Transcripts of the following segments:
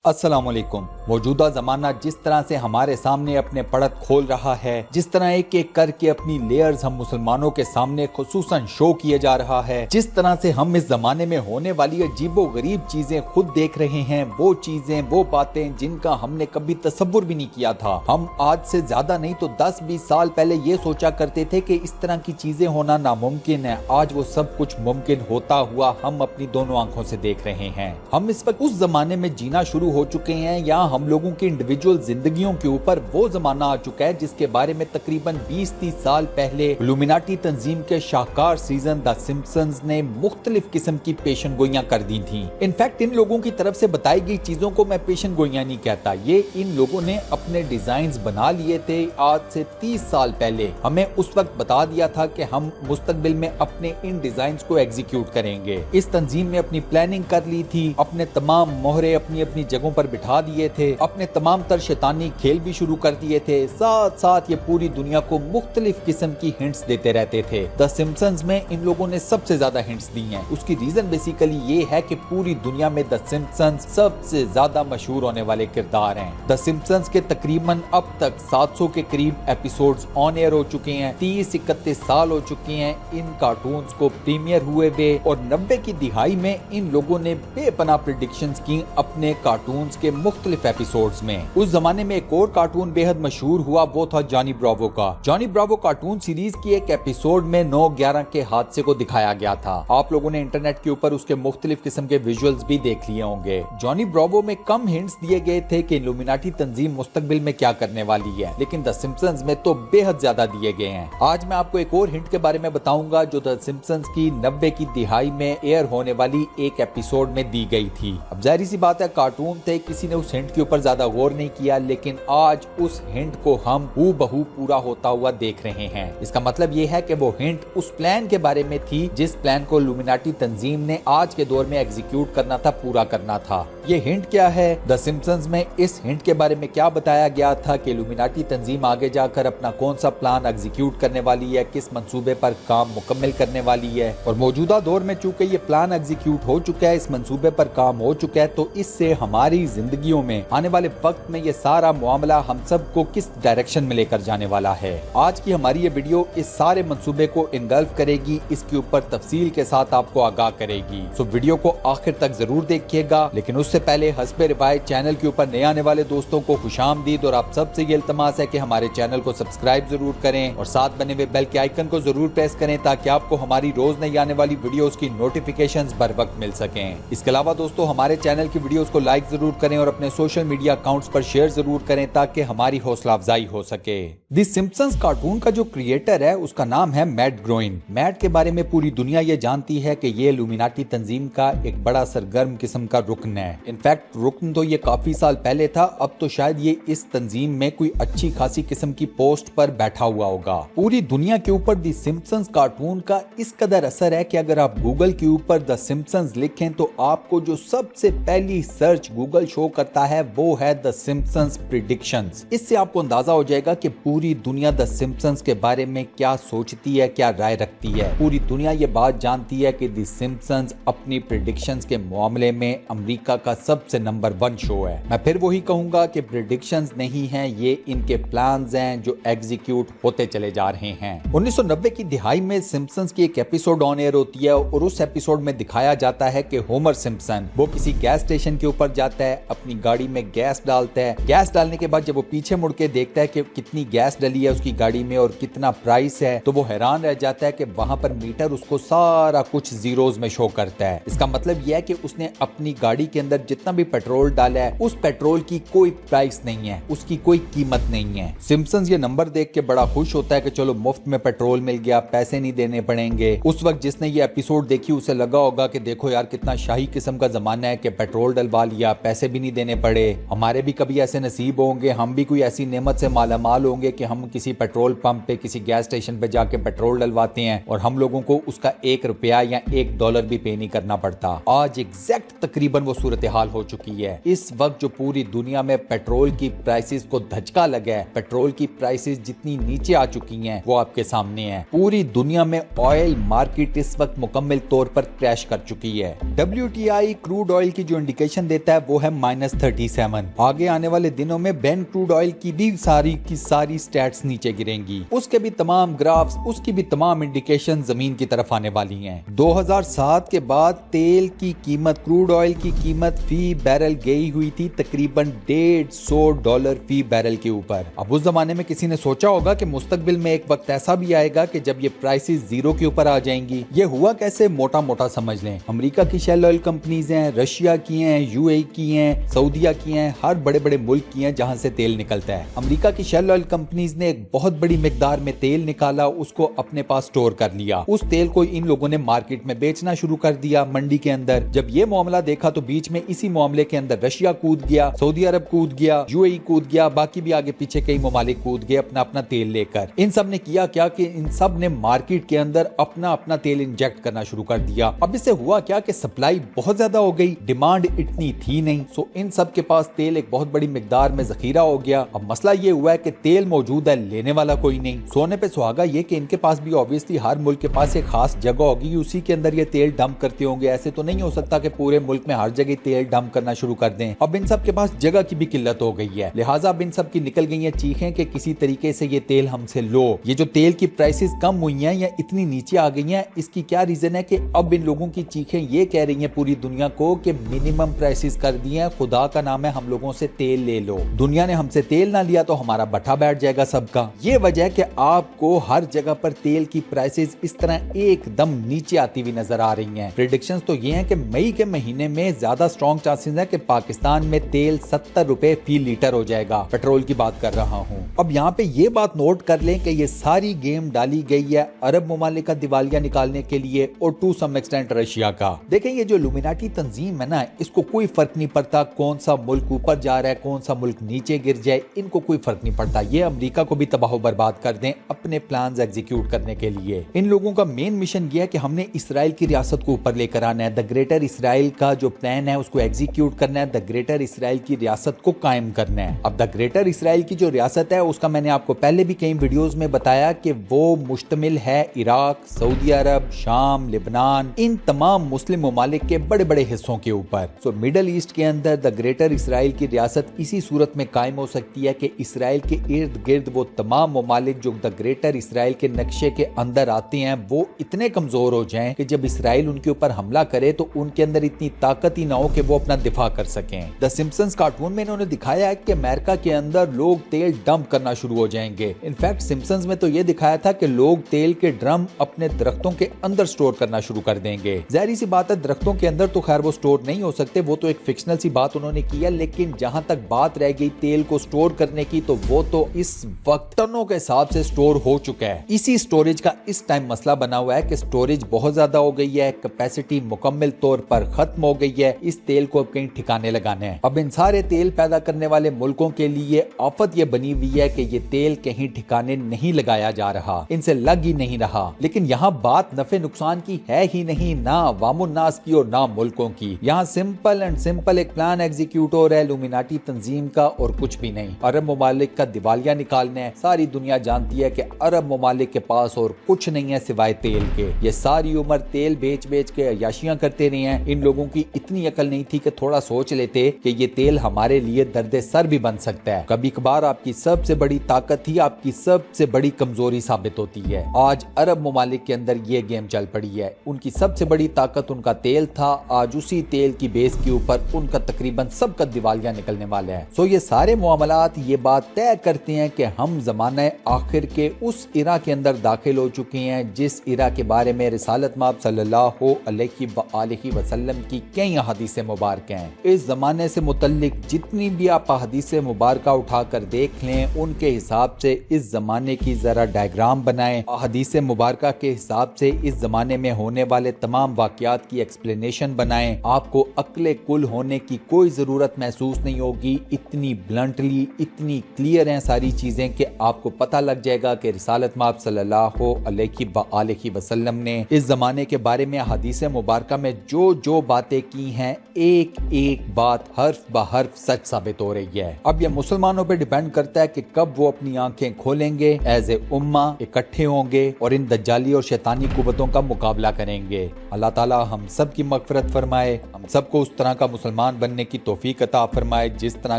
अस्सलाम वालेकुम। मौजूदा जमाना जिस तरह से हमारे सामने अपने पड़त खोल रहा है, जिस तरह एक एक करके अपनी लेयर्स हम मुसलमानों के सामने खुसूसन शो किए जा रहा है, जिस तरह से हम इस जमाने में होने वाली अजीबो गरीब चीजें खुद देख रहे हैं, वो चीजें वो बातें जिनका हमने कभी तसव्वुर भी नहीं किया था। हम आज से ज्यादा नहीं तो 10-20 साल पहले ये सोचा करते थे कि इस तरह की चीजें होना नामुमकिन है। आज वो सब कुछ मुमकिन होता हुआ हम अपनी दोनों आंखों से देख रहे हैं। हम इस वक्त उस जमाने में जीना शुरू हो चुके हैं या हम लोगों की इंडिविजुअल जिंदगियों के ऊपर वो जमाना आ चुका है जिसके बारे में तकरीबन 20-30 साल पहले इल्यूमिनाटी तंजीम के शाहकार सीजन द सिम्पसंस ने मुख्तलिफ किस्म की पेशन गोइयां कर दी थी। इनफैक्ट इन लोगों की तरफ से बताई गई चीजों को मैं पेशन गोइयां नहीं कहता, ये इन लोगों ने अपने डिजाइन बना लिए थे आज से 30 साल पहले। हमें उस वक्त बता दिया था कि हम मुस्तकबिल में अपने इन डिजाइन को एग्जीक्यूट करेंगे। इस तंजीम ने अपनी प्लानिंग कर ली थी, अपने तमाम मोहरे अपनी अपनी जगहों पर बिठा दिए थे, अपने तमाम तर शैतानी खेल भी शुरू कर दिए थे। साथ साथ ये पूरी दुनिया को मुख्तलिफ किस्म की हिंट्स देते रहते थे। द सिम्पसंस में इन लोगों ने सबसे ज्यादा हिंट्स दी हैं। उसकी रीजन बेसिकली ये है कि पूरी दुनिया में द सिम्पसंस सबसे ज्यादा मशहूर होने वाले किरदार हैं। द सिम्पसंस के तकरीबन अब तक 700 के करीब एपिसोड्स ऑन एयर हो चुके हैं। 30-31 साल हो चुके हैं इन कार्टून्स को प्रीमियर हुए हुए और 90 की दिहाई में इन लोगों ने बेपनाह प्रेडिक्शंस की अपने कार्टून्स के मुख्तलिफ एपिसोड्स में। उस जमाने में एक और कार्टून बेहद मशहूर हुआ, वो था जॉनी ब्रावो का। जॉनी ब्रावो कार्टून सीरीज की एक एपिसोड में 9/11 के हादसे को दिखाया गया था। आप लोगों ने इंटरनेट के ऊपर उसके मुख्तलिफ किस्म के विजुअल्स भी देख लिए होंगे। जॉनी ब्रावो में कम हिंट्स दिए गए थे कि इल्यूमिनाटी तंजीम मुस्तकबिल में क्या करने वाली है, लेकिन द सिम्पसंस में तो बेहद ज्यादा दिए गए हैं। आज मैं आपको एक और हिंट के बारे में बताऊंगा जो द सिम्पसंस की 90 की दिहाई में एयर होने वाली एक एपिसोड में दी गई थी। अब जाहिर सी बात है कार्टून थे, किसी ने उस हिंट के ऊपर ज्यादा गौर नहीं किया, लेकिन आज उस हिंट को हम हूबहू पूरा होता हुआ देख रहे हैं। इसका मतलब ये है कि वो हिंट उस प्लान के बारे में थी जिस प्लान को इल्यूमिनाटी तंजीम ने आज के दौर में एग्जीक्यूट करना था, पूरा करना था। ये हिंट क्या है? द सिम्पसंस में इस हिंट के बारे में क्या बताया गया था कि इल्यूमिनाटी तंजीम आगे जाकर अपना कौन सा प्लान एग्जीक्यूट करने वाली है, किस मंसूबे पर काम मुकम्मल करने वाली है। और मौजूदा दौर में चूंकि ये प्लान एग्जीक्यूट हो चुका है, इस मंसूबे पर काम हो चुका है, तो इससे हमारी जिंदगियों में आने वाले वक्त में ये सारा मामला हम सब को किस डायरेक्शन में लेकर जाने वाला है। आज की हमारी ये वीडियो इस सारे मंसूबे को इनगल्फ करेगी, इसके ऊपर तफसील के साथ आपको आगाह करेगी। तो वीडियो को आखिर तक जरूर देखिएगा। लेकिन उससे पहले हस्बे रिवायत चैनल के ऊपर नए आने वाले दोस्तों को खुशामदीद, और आप सबसे ये इल्तमास है कि हमारे चैनल को सब्सक्राइब जरूर करें और साथ बने हुए बेल के आइकन को जरूर प्रेस करें ताकि आपको हमारी रोज नई आने वाली वीडियोस की नोटिफिकेशंस बर वक्त मिल सकें। इसके अलावा दोस्तों हमारे चैनल की वीडियोस को लाइक जरूर करें और अपने सोशल मीडिया अकाउंट्स पर शेयर जरूर करें ताकि हमारी हौसला अफजाई हो सके। द सिम्पसंस कार्टून का जो क्रिएटर है उसका नाम है मैट ग्रोइन। मैट के बारे में पूरी दुनिया ये जानती है कि ये इल्यूमिनाटी तंजीम का एक बड़ा सरगर्म किस्म का रुकन है। इनफैक्ट रुकन तो ये काफी साल पहले था, अब तो शायद ये इस तंजीम में कोई अच्छी खासी किस्म की पोस्ट पर बैठा हुआ होगा। पूरी दुनिया के ऊपर द सिम्पसंस कार्टून का इस कदर असर है कि अगर आप गूगल के ऊपर द सिम्पसंस लिखें तो आपको जो सबसे पहली सर्च गूगल शो करता है वो है द सिम्पसंस प्रेडिक्शंस। इससे आपको अंदाजा हो जाएगा कि पूरी दुनिया द सिम्पसंस के बारे में क्या सोचती है, क्या राय रखती है। पूरी दुनिया ये बात जानती है कि द सिम्पसंस अपनी प्रेडिक्शंस के मामले में अमेरिका का सबसे नंबर 1 शो है। मैं फिर वही कहूंगा कि प्रेडिक्शंस नहीं हैं, ये इनके प्लान्स हैं जो एग्जीक्यूट होते चले जा रहे हैं। 1990 की दिहाई में सिम्पसंस की एक एपिसोड ऑन एयर होती है और उस एपिसोड में दिखाया जाता है कि होमर सिम्पसन वो किसी गैस स्टेशन के ऊपर जाता है, अपनी गाड़ी में गैस डालता है। गैस डालने के बाद जब वो पीछे मुड़ के देखता है कि कितनी गैस डली है उसकी गाड़ी में और कितना प्राइस है, तो वो हैरान रह जाता है कि वहां पर मीटर उसको सारा कुछ जीरोज में शो करता है। इसका मतलब यह है कि उसने अपनी गाड़ी के अंदर जितना भी पेट्रोल डाला है उस पेट्रोल की कोई प्राइस नहीं है, उसकी कोई कीमत नहीं है। सिम्पसंस ये नंबर देख के बड़ा खुश होता है कि चलो मुफ्त में पेट्रोल मिल गया, पैसे नहीं देने पड़ेंगे। उस वक्त जिसने ये एपिसोड देखी उसे लगा होगा कि देखो यार कितना शाही किस्म का जमाना है कि पेट्रोल डलवा लिया, पैसे भी नहीं देने पड़े। हमारे भी कभी ऐसे नसीब होंगे, हम भी कोई ऐसी नेमत से मालामाल होंगे कि हम किसी पेट्रोल पंप पे किसी गैस स्टेशन पे जाके पेट्रोल डलवाते हैं और हम लोगों को उसका $1 या $1 भी पे नहीं करना पड़ता। आज एग्जैक्ट तकरीबन वो सूरत हाल हो चुकी है। इस वक्त जो पूरी दुनिया में पेट्रोल की प्राइसेस को धचका लगा है, पेट्रोल की प्राइसेस जितनी नीचे आ चुकी हैं वो आपके सामने है। पूरी दुनिया में ऑयल मार्केट इस वक्त मुकम्मल तौर पर क्रैश कर चुकी है। WTI क्रूड ऑयल की जो इंडिकेशन देता है वो वो है -37। आगे आने वाले दिनों में बेन क्रूड ऑयल की भी सारी की सारी स्टैट्स नीचे गिरेंगी, उसके भी तमाम ग्राफ्स, उसकी भी तमाम इंडिकेशन जमीन की तरफ आने वाली हैं। 2007 के बाद तेल की कीमत, क्रूड ऑयल की कीमत फी बैरल गई हुई थी तकरीबन $150 फी बैरल के ऊपर। अब उस जमाने में किसी ने सोचा होगा कि मुस्तकबिल में एक वक्त ऐसा भी आएगा कि जब ये प्राइसेस जीरो के ऊपर आ जाएंगी। ये हुआ कैसे, मोटा मोटा समझ लें। अमेरिका की शेल ऑयल कंपनीज हैं, रशिया की हैं, यूएई की हैं, सऊदीया की हैं, हर बड़े बड़े मुल्क की हैं जहां से तेल निकलता है। अमेरिका की शेल ऑयल कंपनीज ने एक बहुत बड़ी मिकदार में तेल निकाला, उसको अपने पास स्टोर कर लिया। उस तेल को इन लोगों ने मार्केट में बेचना शुरू कर दिया मंडी के अंदर। जब ये मामला देखा तो बीच में इसी मामले के अंदर रशिया कूद गया, सऊदी अरब कूद गया, यूएई कूद गया, बाकी भी आगे पीछे कई ममालिक कूद गए अपना अपना तेल लेकर। इन सब ने किया क्या कि इन सब ने मार्केट के अंदर अपना अपना तेल इंजेक्ट करना शुरू कर दिया। अब इससे हुआ क्या कि सप्लाई बहुत ज्यादा हो गई, डिमांड इतनी थी नहीं, सो इन सब के पास तेल एक बहुत बड़ी मिकदार में जखीरा हो गया। अब मसला ये हुआ है कि तेल मौजूद है, लेने वाला कोई नहीं। सोने पे सुहागा ये कि इनके पास भी ऑब्वियसली हर मुल्क के पास एक खास जगह होगी, उसी के अंदर ये तेल डंप करते होंगे। ऐसे तो नहीं हो सकता कि पूरे मुल्क में हर जगह तेल डंप करना शुरू कर दें। अब इन सब के पास जगह की भी किल्लत हो गई है, लिहाजा अब इन सब की निकल गई है चीखें कि किसी तरीके से ये तेल हमसे लो। ये जो तेल की प्राइसेस कम हुई हैं या इतनी नीचे आ गई हैं, इसकी क्या रीजन है कि अब इन लोगों की चीखें ये कह रही हैं पूरी दुनिया को कि मिनिमम प्राइसेस कर दिए हैं, खुदा का नाम है हम लोगों से तेल ले लो। दुनिया ने हमसे तेल ना लिया तो हमारा बट्ठा बैठ जाएगा सबका। ये वजह है कि आपको हर जगह पर तेल की प्राइसेस इस तरह एकदम नीचे आती हुई नजर आ रही हैं। प्रेडिक्शंस तो ये हैं कि मई के महीने में ज्यादा स्ट्रॉन्ग चांसेस है कि पाकिस्तान में तेल 70 रुपए फी लीटर हो जाएगा। पेट्रोल की बात कर रहा हूँ। अब यहाँ पे ये बात नोट कर लें कि ये सारी गेम डाली गई है अरब ममालिक का दिवालिया निकालने के लिए और टू सम एक्सटेंट रशिया का। देखें ये जो लुमिनाटी तंजीम है ना, इसको कोई फर्क नहीं पड़ता कौन सा मुल्क ऊपर जा रहा है, कौन सा मुल्क नीचे गिर जाए, इनको कोई फर्क नहीं पड़ता। ये अमेरिका को भी तबाह बर्बाद कर दें अपने प्लान्स एग्जीक्यूट करने के लिए। इन लोगों का मेन मिशन ये है कि हमने इसराइल की रियासत को ऊपर लेकर आना है। द ग्रेटर इसराइल का जो प्लान है उसको एग्जीक्यूट करना है, द ग्रेटर इसराइल की रियासत को कायम करना है। अब द ग्रेटर इसराइल की जो रियासत है उसका मैंने आपको पहले भी कई वीडियोस में बताया कि वो मुश्तमिल है इराक, सऊदी अरब, शाम, लिबनान, इन तमाम मुस्लिम ममालिक के बड़े बड़े हिस्सों के ऊपर। सो मिडल ईस्ट के अंदर द ग्रेटर इसराइल की रियासत इसी सूरत में कायम हो सकती है कि इसराइल के इर्द गिर्द वो तमाम ममालिक जो द ग्रेटर इसराइल के नक्शे के अंदर आते हैं वो इतने कमजोर हो जाएं कि जब इसराइल उनके ऊपर हमला करे तो उनके अंदर इतनी ताकत ही ना हो कि वो अपना दिफा कर सकें। द सिम्पसन्स कार्टून में इन्होंने दिखाया है कि अमेरिका के अंदर लोग तेल डंप करना शुरू हो जाएंगे। इनफैक्ट सिम्पसन्स में तो ये दिखाया था कि लोग तेल के ड्रम अपने दरख्तों के अंदर स्टोर करना शुरू कर देंगे। जाहिर सी बात है दरख्तों के अंदर तो खैर वो स्टोर नहीं हो सकते, वो तो एक फिक्शनल सी बात उन्होंने की है, लेकिन जहां तक बात रह गई तेल को स्टोर करने की तो वो तो इस वक्त टनों के हिसाब से स्टोर हो चुका है। इसी स्टोरेज का इस टाइम मसला बना हुआ है कि स्टोरेज बहुत ज्यादा हो गई है, कैपेसिटी मुकम्मल तौर पर खत्म हो गई है। इस तेल को अब कहीं ठिकाने लगाने हैं। अब इन सारे तेल पैदा करने वाले मुल्कों के लिए आफत ये बनी हुई है कि ये तेल कहीं ठिकाने नहीं लगाया जा रहा, इनसे लग ही नहीं रहा। लेकिन यहाँ बात नफे नुकसान की है ही नहीं, ना वामुन्नास की और ना मुल्कों की। यहाँ सिंपल एंड सिंपल एक प्लान एग्जीक्यूट हो रहा है लुमिनाटी तंजीम का और कुछ भी नहीं। अरब ममालिक का दिवालिया निकालना है। सारी दुनिया जानती है कि अरब ममालिक के पास और कुछ नहीं है सिवाय तेल के। ये सारी उम्र तेल बेच बेच के अयाशियां करते रहे हैं। इन लोगों की इतनी अकल नहीं थी कि थोड़ा सोच लेते कि ये तेल हमारे लिए दर्द सर भी बन सकता है। कभी कभार आपकी सबसे बड़ी ताकत ही आपकी सबसे बड़ी कमजोरी साबित होती है। आज अरब ममालिक के अंदर ये गेम चल पड़ी है। उनकी सबसे बड़ी ताकत उनका तेल था, आज उसी तेल की बेस के ऊपर उनका तकरीबन सबका दिवालिया निकलने वाला है। सो ये सारे मामलात ये बात तय करते हैं कि हम ज़माने आखिर के उस इरा के अंदर दाखिल हो चुके हैं जिस इरा के बारे में रिसालत माब सल्लल्लाहु अलैहि वसल्लम की कई अहादीस मुबारक हैं। इस जमाने से मुतल्लिक जितनी भी आप अहादीस मुबारक उठाकर देख लें, उनके हिसाब से इस जमाने की जरा डायग्राम बनाएं। अहादीस मुबारक के हिसाब से इस जमाने में होने वाले तमाम वाकयात की एक्सप्लेनेशन बनाएं। आपको अक्ले कुल होने की कोई जरूरत महसूस नहीं होगी। इतनी ब्लंटली, इतनी क्लियर हैं सारी चीजें कि आपको पता लग जाएगा कि रिसालत माब सल्लल्लाहु अलैहि वसल्लम ने इस जमाने के बारे में हदीस मुबारक में जो जो बातें की हैं, एक एक बात हर्फ ब हर्फ सच साबित हो रही है। अब ये मुसलमानों पे डिपेंड करता है कि कब वो अपनी आंखें खोलेंगे, एज ए उम्मा इकट्ठे होंगे और इन दज्जाली और शैतानी कुव्वतों का मुकाबला करेंगे। अल्लाह ताला हम सब की मगफिरत फरमाए, हम सबको उस तरह का मुसलमान مسلمان بننے کی توفیق عطا فرمائے جس طرح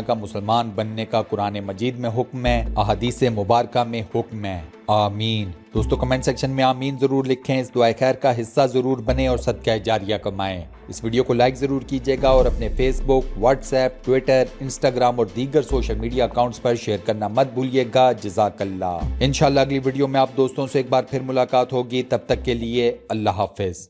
کا مسلمان بننے کا قرآن مجید میں حکم ہے، احادیث مبارکہ میں حکم ہے، آمین۔ دوستو کمنٹ سیکشن میں آمین ضرور لکھیں، اس دعائے خیر کا حصہ ضرور بنیں اور صدقہ جاریہ کمائیں۔ اس ویڈیو کو لائک ضرور کیجیے گا اور اپنے فیس بک، واٹس ایپ، ٹویٹر، انسٹاگرام اور دیگر سوشل میڈیا اکاؤنٹس پر شیئر کرنا مت بھولیے گا۔ جزاک اللہ۔ انشاءاللہ اگلی ویڈیو میں آپ دوستوں سے ایک بار پھر ملاقات ہوگی، تب تک کے لیے اللہ حافظ۔